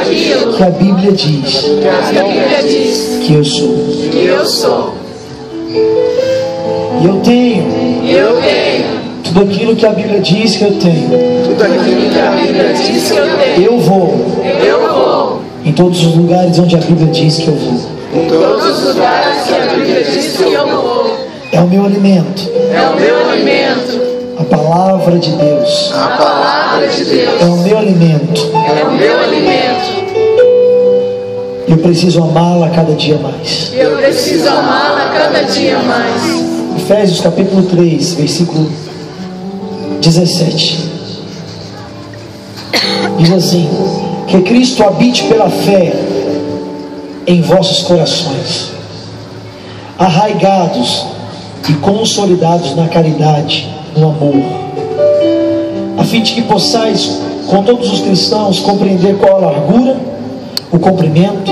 que a Bíblia diz que eu sou. E eu tenho tudo aquilo que a Bíblia diz que eu tenho. Eu vou em todos os lugares onde a Bíblia diz que eu vou. É o meu alimento. A palavra de Deus. É o meu alimento. Eu preciso amá-la cada dia mais. Efésios capítulo 3, versículo 17. Diz assim: que Cristo habite pela fé em vossos corações, arraigados e consolidados na caridade, no amor, a fim de que possais com todos os cristãos compreender qual a largura, o comprimento,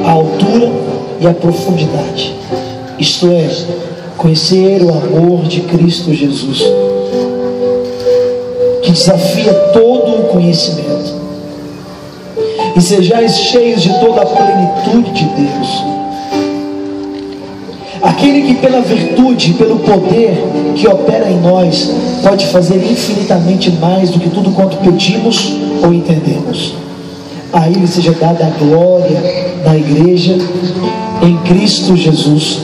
a altura e a profundidade, isto é, conhecer o amor de Cristo Jesus, que desafia todo o conhecimento, e sejais cheios de toda a plenitude de Deus. Aquele que pela virtude e pelo poder que opera em nós pode fazer infinitamente mais do que tudo quanto pedimos ou entendemos. A Ele seja dada a glória da igreja em Cristo Jesus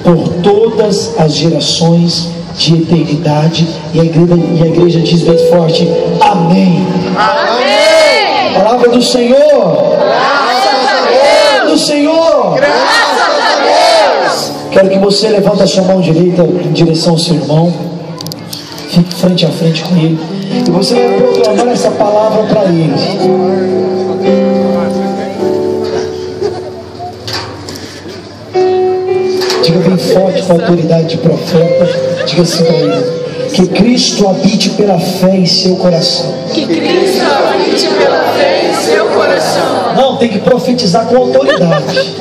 por todas as gerações de eternidade. E a igreja diz bem forte: amém. Amém. Palavra do Senhor. Graças a Deus. Do Senhor. Graças a Deus. Quero que você levante a sua mão direita em direção ao seu irmão. Fique frente a frente com ele. E você vai proclamar essa palavra para ele. Diga bem forte, com a autoridade de profeta. Diga assim para ele: que Cristo habite pela fé em seu coração. Que Cristo habite pela fé em seu coração. Não, tem que profetizar com autoridade.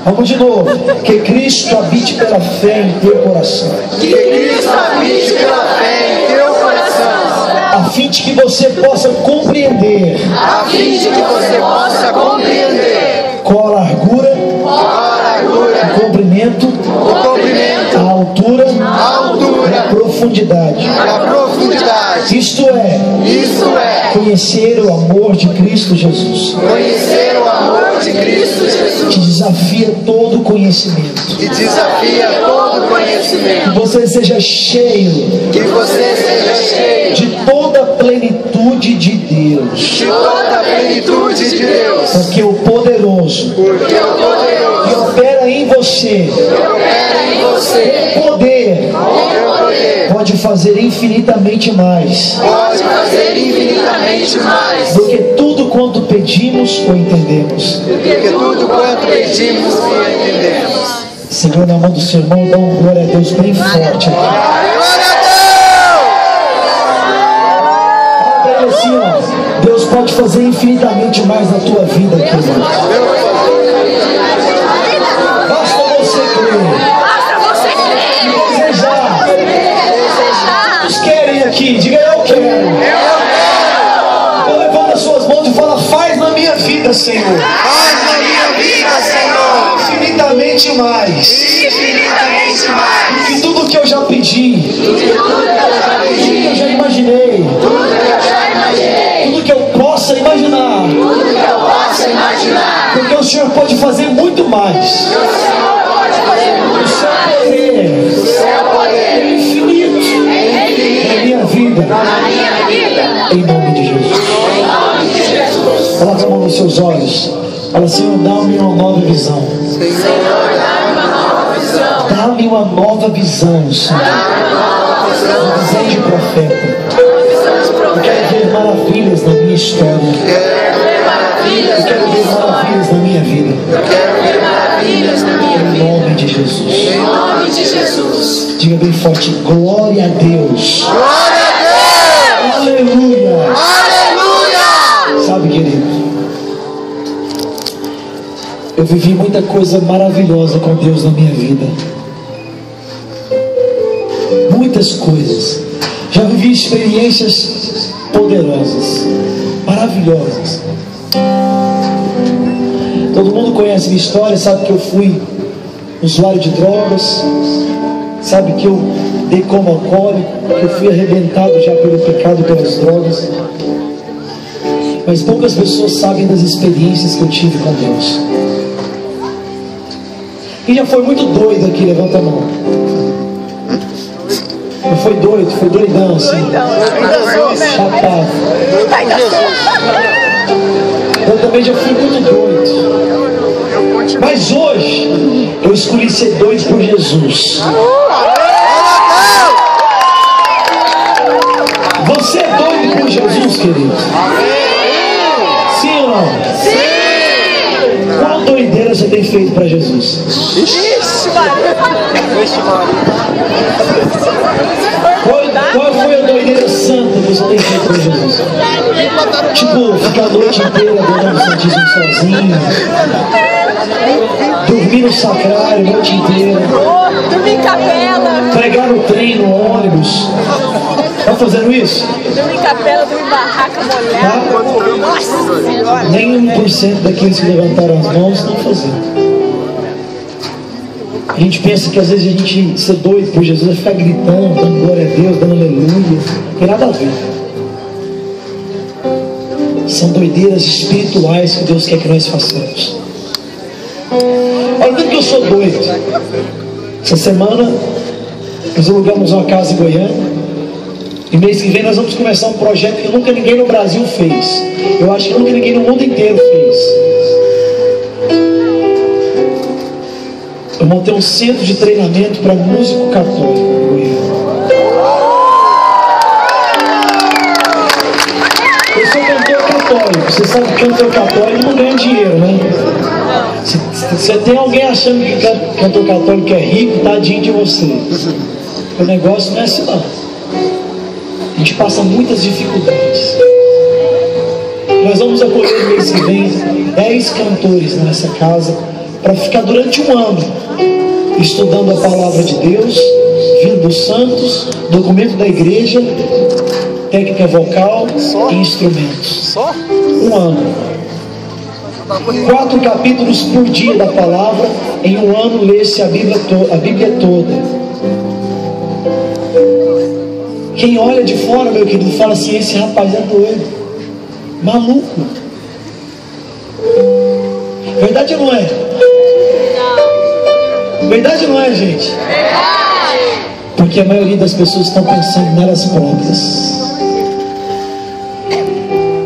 Vamos de novo. Que Cristo habite pela fé em teu coração. Que Cristo habite pela fé em teu coração. A fim de que você possa compreender. A fim de que você possa compreender. Qual a largura, o comprimento, a altura, e a profundidade. Isto é, conhecer o amor de Cristo Jesus. Conhecer o amor de Cristo Jesus. Que desafia todo conhecimento. Que desafia todo conhecimento. Que você seja cheio. Que você seja cheio de toda a plenitude de Deus. De toda a plenitude de Deus. Porque o poderoso que opera em você, poder pode fazer infinitamente mais do que tudo quanto pedimos ou entendemos. Segura na mão do seu irmão, dá uma glória a Deus bem forte aqui. Assim, ó, Deus pode fazer infinitamente mais na tua vida aqui, irmão. Basta você crer. E desejar. Vocês querem aqui? Diga: eu quero. Então levanta as suas mãos e fala: faz na minha vida, Senhor. Faz na minha vida, Senhor. Infinitamente mais. Infinitamente mais. Do que tudo que eu já pedi. Tudo que eu já imaginei. Tudo que eu possa imaginar. Porque o Senhor pode fazer muito mais. O seu poder é infinito na minha vida. Em nome de Jesus. Coloca a mão nos seus olhos. Fala: Senhor, dá-me uma nova visão. Dá-me uma nova visão, Senhor. Uma visão de profeta. Eu quero ver maravilhas na minha história. Eu quero ver maravilhas na minha vida. Em nome de Jesus. Diga bem forte: glória a Deus. Aleluia. Sabe, querido, eu vivi muita coisa maravilhosa com Deus na minha vida. Muitas coisas. Já vivi experiências poderosas, maravilhosas. Todo mundo conhece minha história, sabe que eu fui usuário de drogas, sabe que eu dei como alcoólico, que eu fui arrebentado já pelo pecado e pelas drogas. Mas poucas pessoas sabem das experiências que eu tive com Deus. Quem já foi muito doido aqui, levanta a mão. Não foi doido, foi doidão assim. Chapado. Eu também já fui muito doido. Mas hoje eu escolhi ser doido por Jesus. Você é doido por Jesus, querido? Sim ou não? Sim! Qual doideira você tem feito para Jesus? Qual foi a doideira santa que você tem feito para Jesus? Tipo, ficar a noite inteira dando santíssimo sozinho, dormir no sacrário a noite inteira, dormir em capela, pregar no trem, no ônibus. Tá fazendo isso? dormir em capela, dormir em barraca molhada. Nossa Senhora! Nem 1% daqueles que levantaram as mãos estão fazendo. A gente pensa que às vezes a gente ser doido por Jesus é ficar gritando, dando glória a Deus, dando aleluia. Não tem nada a ver. São doideiras espirituais que Deus quer que nós façamos. Olha, tanto que eu sou doido. Essa semana nós alugamos uma casa em Goiânia. E mês que vem nós vamos começar um projeto que nunca ninguém no Brasil fez. Eu acho que nunca ninguém no mundo inteiro fez. Eu montei um centro de treinamento para músico católico. Eu sou cantor católico. Você sabe que cantor católico não ganha dinheiro, né? Se tem alguém achando que cantor católico é rico, tadinho de você. O negócio não é assim não. A gente passa muitas dificuldades. Nós vamos acolher no mês que vem 10 cantores nessa casa para ficar durante um ano estudando a palavra de Deus, vindo dos santos, documento da igreja, técnica vocal e instrumentos. Um ano. 4 capítulos por dia da palavra. Em um ano lê-se a Bíblia toda. Quem olha de fora, meu querido, fala assim: esse rapaz é doido, maluco. Verdade ou não é? Verdade ou não é, gente? Porque a maioria das pessoas estão pensando nelas próprias.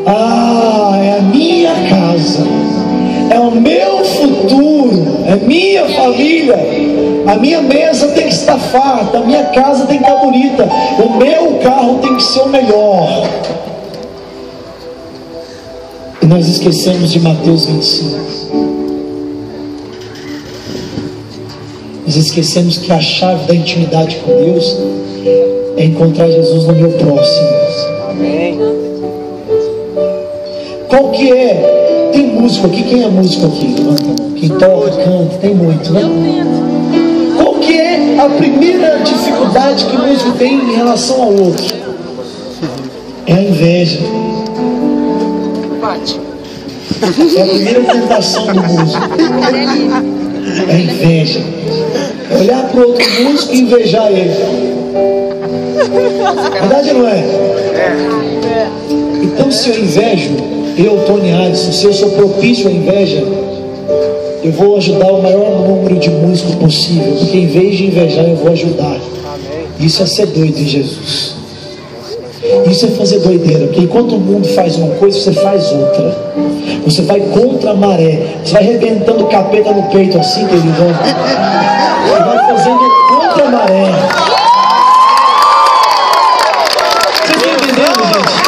Ah, é a minha casa, é o meu futuro, é minha família. A minha mesa tem que estar farta, a minha casa tem que estar bonita, o meu carro tem que ser o melhor. E nós esquecemos de Mateus 25. Nós esquecemos que a chave da intimidade com Deus é encontrar Jesus no meu próximo. Amém. Qual que é? Tem músico aqui? Quem é músico aqui? Levanta a mão. Quem toca, canta, tem muito, né? Qual que é a primeira dificuldade que o músico tem em relação ao outro? É a inveja. É a primeira tentação do músico. É a inveja. É olhar para o outro músico e invejar ele. Verdade ou não é? Então, se eu invejo, Tony Alisson, se eu sou propício à inveja, eu vou ajudar o maior número de músicos possível, porque em vez de invejar, eu vou ajudar. Isso é ser doido em Jesus. Isso é fazer doideira, porque enquanto o mundo faz uma coisa, você faz outra. Você vai contra a maré. Você vai arrebentando o capeta no peito assim, querido. Você vai fazendo contra a maré. Vocês estão entendendo, gente?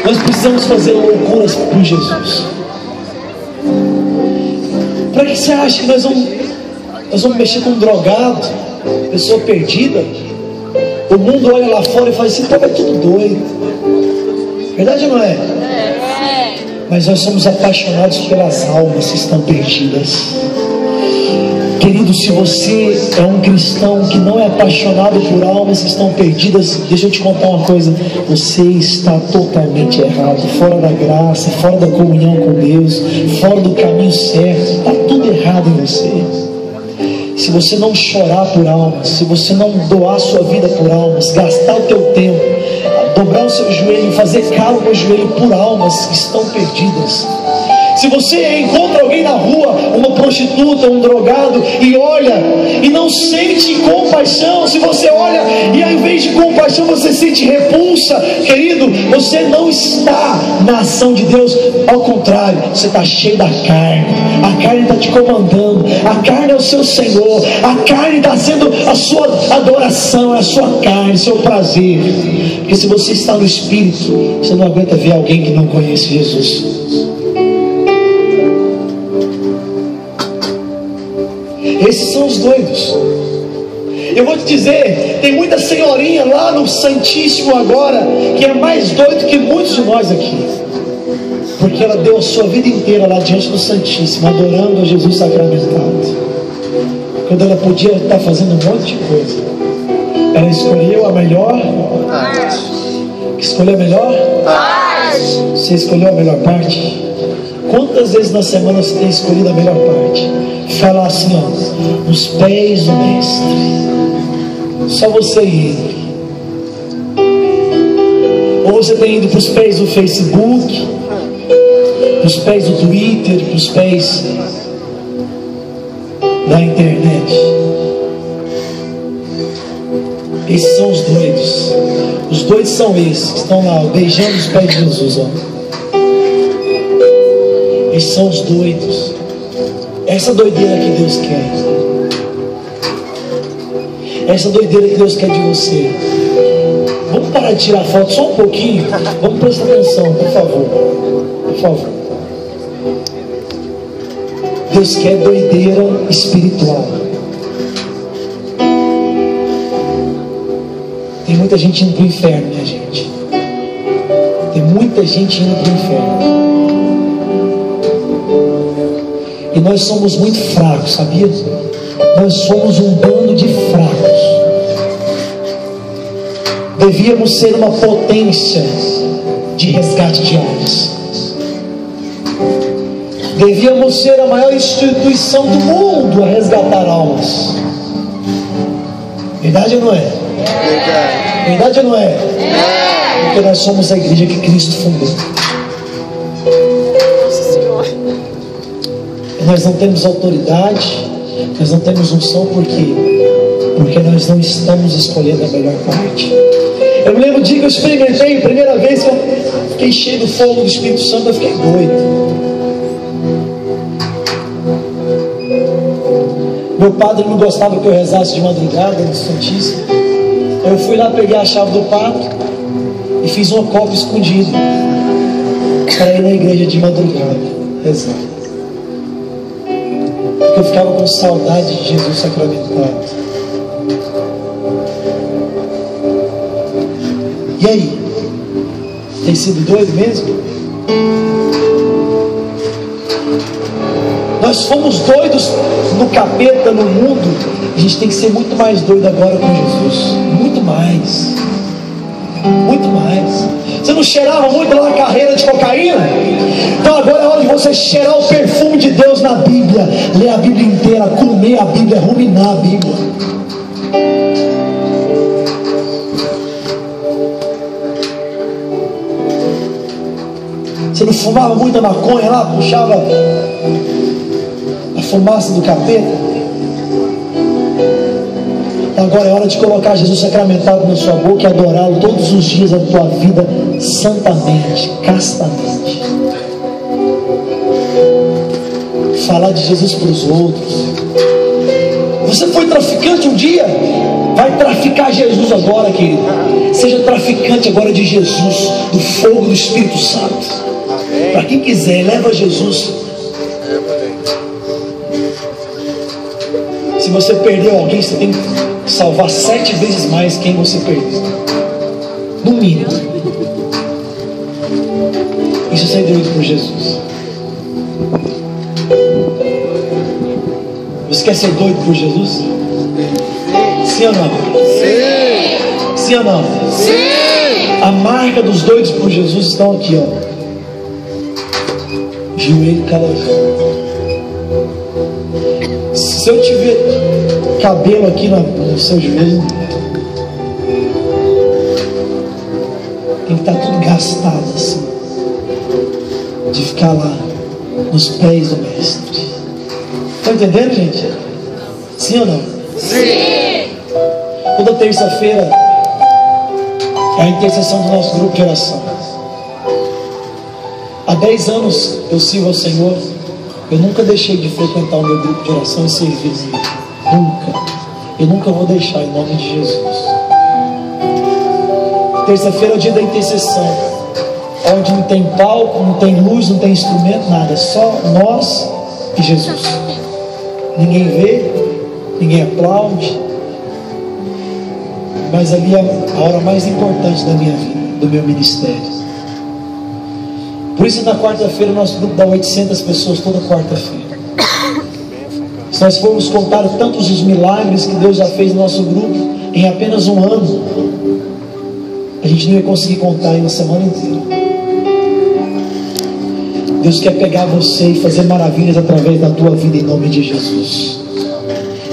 Nós precisamos fazer loucuras por Jesus. Para que você acha que nós vamos mexer com um drogado, pessoa perdida? O mundo olha lá fora e fala assim: pô, é tudo doido. Verdade ou não é? Mas nós somos apaixonados pelas almas que estão perdidas. Querido, se você é um cristão que não é apaixonado por almas que estão perdidas, deixa eu te contar uma coisa: você está totalmente errado, fora da graça, fora da comunhão com Deus, fora do caminho certo. Está tudo errado em você. Se você não chorar por almas, se você não doar sua vida por almas, gastar o teu tempo, dobrar o seu joelho, fazer calo no joelho por almas que estão perdidas. Se você encontra alguém na rua, uma prostituta, um drogado, e olha e não sente compaixão, se você olha e ao invés de compaixão você sente repulsa, querido, você não está na ação de Deus. Ao contrário, você está cheio da carne. A carne está te comandando, a carne é o seu Senhor, a carne está sendo a sua adoração, é a sua carne, seu prazer. Porque se você está no Espírito, você não aguenta ver alguém que não conhece Jesus. Esses são os doidos. Eu vou te dizer, tem muita senhorinha lá no Santíssimo agora que é mais doido que muitos de nós aqui, porque ela deu a sua vida inteira lá diante do Santíssimo, adorando a Jesus sacramentado, quando ela podia estar fazendo um monte de coisa. Ela escolheu a melhor parte. Escolheu a melhor parte. Você escolheu a melhor parte? Quantas vezes na semana você tem escolhido a melhor parte? Falar assim, ó, nos pés do Mestre. Só você e Ele. Ou você tem ido para os pés do Facebook, para os pés do Twitter, para os pés da internet. Esses são os doidos. Os doidos são esses que estão lá, ó, beijando os pés de Jesus, ó. Esses são os doidos. Essa doideira que Deus quer. Essa doideira que Deus quer de você. Vamos parar de tirar foto só um pouquinho. Vamos prestar atenção, por favor. Por favor. Deus quer doideira espiritual. Tem muita gente indo para o inferno, minha gente. Tem muita gente indo para o inferno. E nós somos muito fracos, sabia? Nós somos um bando de fracos. Devíamos ser uma potência de resgate de almas. Devíamos ser a maior instituição do mundo a resgatar almas. Verdade ou não é? Verdade ou não é? Porque nós somos a igreja que Cristo fundou. Nós não temos autoridade, nós não temos unção, por quê? Porque nós não estamos escolhendo a melhor parte. Eu me lembro do dia que eu experimentei, a primeira vez que eu fiquei cheio do fogo do Espírito Santo, eu fiquei doido. Meu padre não gostava que eu rezasse de madrugada no Santíssimo. Eu fui lá, peguei a chave do padre e fiz uma cópia escondida para ir na igreja de madrugada rezar. Eu ficava com saudade de Jesus sacramentado. E aí? Tem sido doido mesmo? Nós fomos doidos no capeta, no mundo. A gente tem que ser muito mais doido agora com Jesus. Muito mais. Muito mais. Você não cheirava muito lá na carreira de cocaína? Então agora é hora de você cheirar o perfume de Deus na Bíblia. Ler a Bíblia inteira, comer a Bíblia, ruminar a Bíblia. Você não fumava muita maconha lá? Puxava a fumaça do capeta? Agora é hora de colocar Jesus sacramentado na sua boca e adorá-lo todos os dias da tua vida, santamente, castamente. Falar de Jesus para os outros. Você foi traficante um dia? Vai traficar Jesus agora, querido. Seja traficante agora de Jesus, do fogo do Espírito Santo. Para quem quiser, leva Jesus. Se você perdeu alguém, você tem que salvar 7 vezes mais quem você perdeu. No mínimo. Isso é ser doido por Jesus. Meus quer ser doido por Jesus? Sim ou não? Sim. Sim ou não? Sim. A marca dos doidos por Jesus estão aqui, ó. Joelho calejado. Se eu tiver cabelo aqui no seu joelho, tem que estar tudo gastado assim, de ficar lá nos pés do mestre. Estão entendendo, gente? Sim ou não? Sim. Toda terça-feira é a intercessão do nosso grupo de oração. Há 10 anos eu sirvo ao Senhor. Eu nunca deixei de frequentar o meu grupo de oração e servir. Nunca. Eu nunca vou deixar, em nome de Jesus. Terça-feira é o dia da intercessão, onde não tem palco, não tem luz, não tem instrumento, nada. Só nós e Jesus. Ninguém vê, ninguém aplaude. Mas ali é a hora mais importante da minha vida, do meu ministério. Por isso, na quarta-feira, o nosso grupo dá 800 pessoas toda quarta-feira. Se nós formos contar tantos os milagres que Deus já fez no nosso grupo, em apenas um ano, a gente não ia conseguir contar em uma semana inteira. Deus quer pegar você e fazer maravilhas através da tua vida, em nome de Jesus.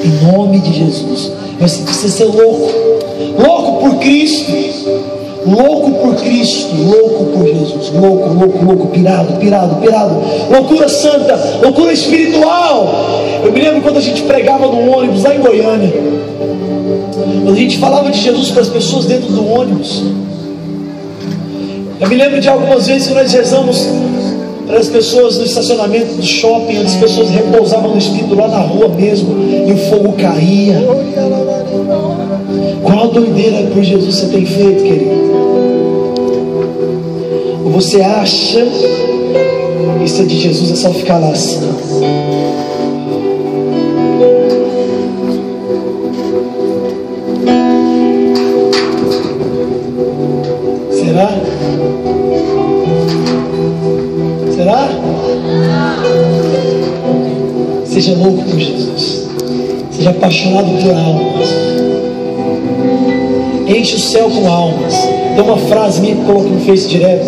Em nome de Jesus. Você precisa ser louco. Louco por Cristo. Louco por Cristo, louco por Jesus, louco, pirado. Loucura santa, loucura espiritual. Eu me lembro quando a gente pregava no ônibus lá em Goiânia. Quando a gente falava de Jesus para as pessoas dentro do ônibus. Eu me lembro de algumas vezes que nós rezamos para as pessoas no estacionamento do shopping, onde as pessoas repousavam no Espírito lá na rua mesmo, e o fogo caía. Qual doideira por Jesus você tem feito, querido? Ou você acha que isso é de Jesus, é só ficar lá assim? Será? Será? Seja louco por Jesus. Seja apaixonado por almas. Enche o céu com almas. Tem uma frase minha que eu coloquei no Face direto: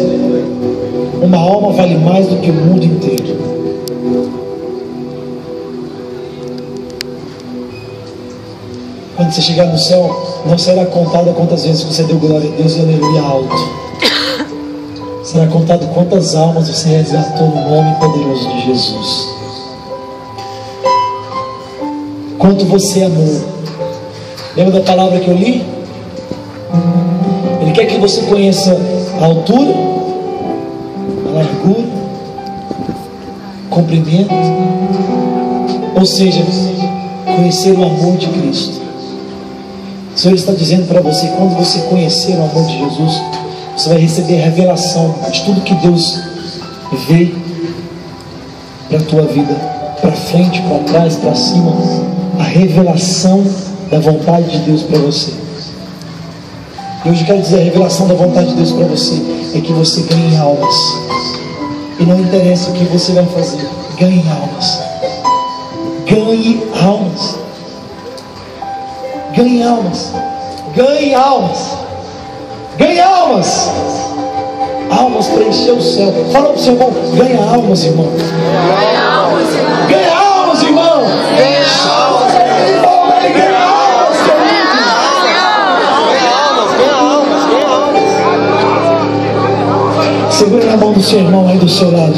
uma alma vale mais do que o mundo inteiro. Quando você chegar no céu, não será contado quantas vezes você deu glória a Deus e aleluia alto. Será contado quantas almas você resgatou no nome poderoso de Jesus. Quanto você amou. Lembra da palavra que eu li? Ele quer que você conheça a altura, a largura, o comprimento, ou seja, conhecer o amor de Cristo. O Senhor está dizendo para você, quando você conhecer o amor de Jesus, você vai receber a revelação de tudo que Deus veio para a tua vida, para frente, para trás, para cima, a revelação da vontade de Deus para você. E hoje eu quero dizer, a revelação da vontade de Deus para você é que você ganhe almas. E não interessa o que você vai fazer, ganhe almas. Ganhe almas. Ganhe almas. Ganhe almas. Ganhe almas. Almas para encher o céu. Fala para o seu irmão, ganha almas, irmão. Ganha almas, irmão. Ganha almas, irmão. Ganha almas, segura na mão do seu irmão aí do seu lado.